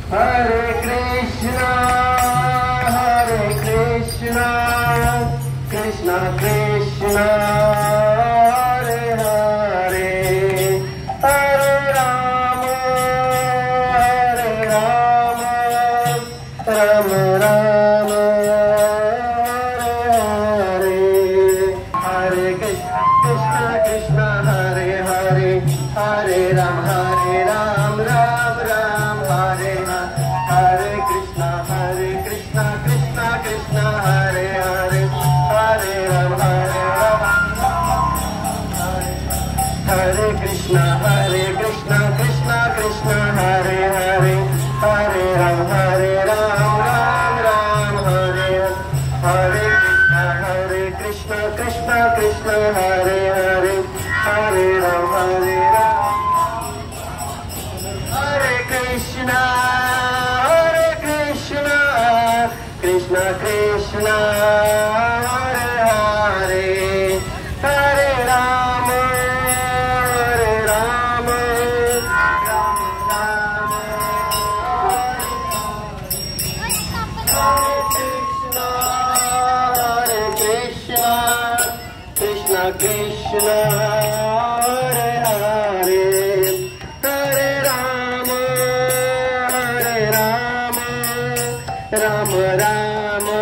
Hare Krishna, Krishna Krishna, Hare Hare, Hare Rama, Rama Rama, Hare Hare, Hare Krishna, Krishna Hare Hare, Hare Ram, Ram Ram, Hare Hare Krishna, Krishna Krishna, Hare Hare, Hare Ram, Hare Krishna, Krishna Krishna, Hare Hare, Hare Ram, Ram Hare Hare Krishna, Krishna Krishna, Hare Hare, Hare Ram, Hare Krishna, Krishna Krishna, Hare Hare, Hare Rama, Rama Rama, Hare Krishna, Krishna Krishna, Hare Hare, Hare Rama, Rama Rama,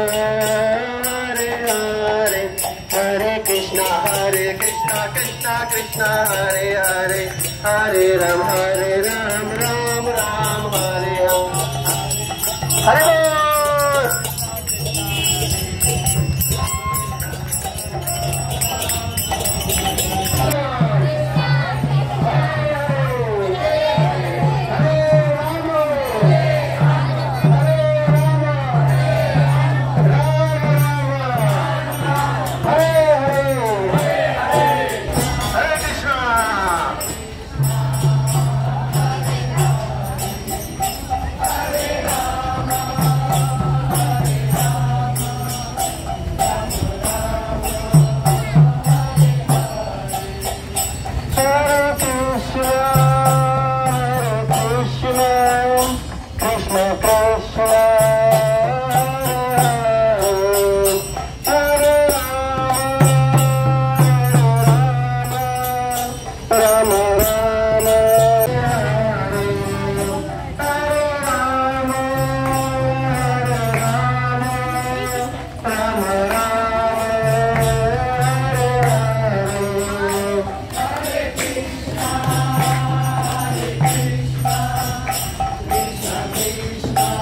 Hare Hare, Hare Krishna, Krishna Krishna, Hare Hare, Hare Ram, Ram Hare Hare Hare. Krishna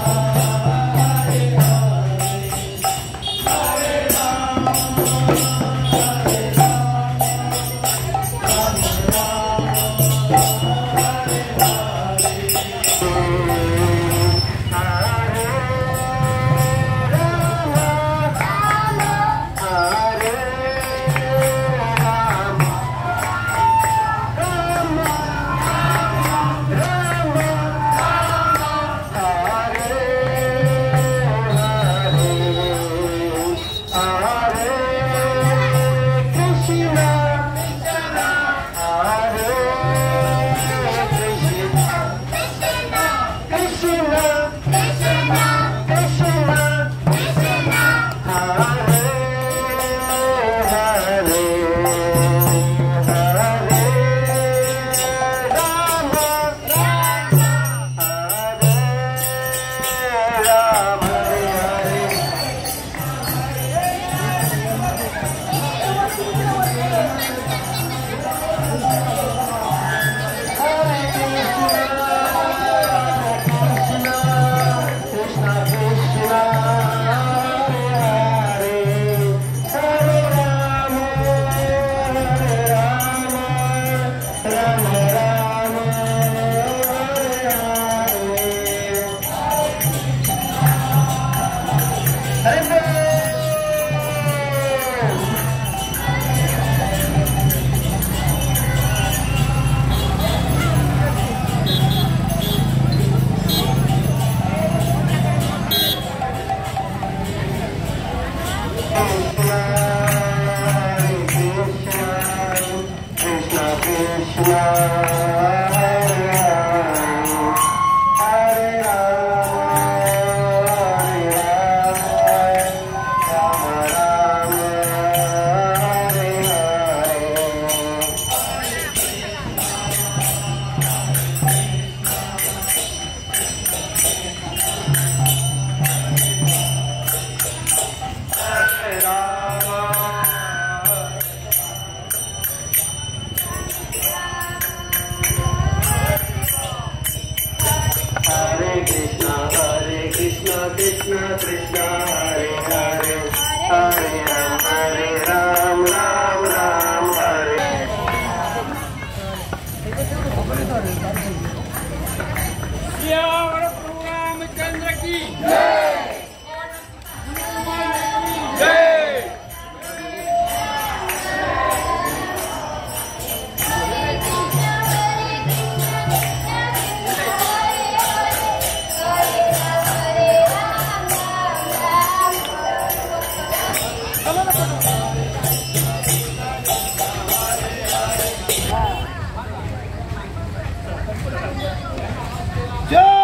Jai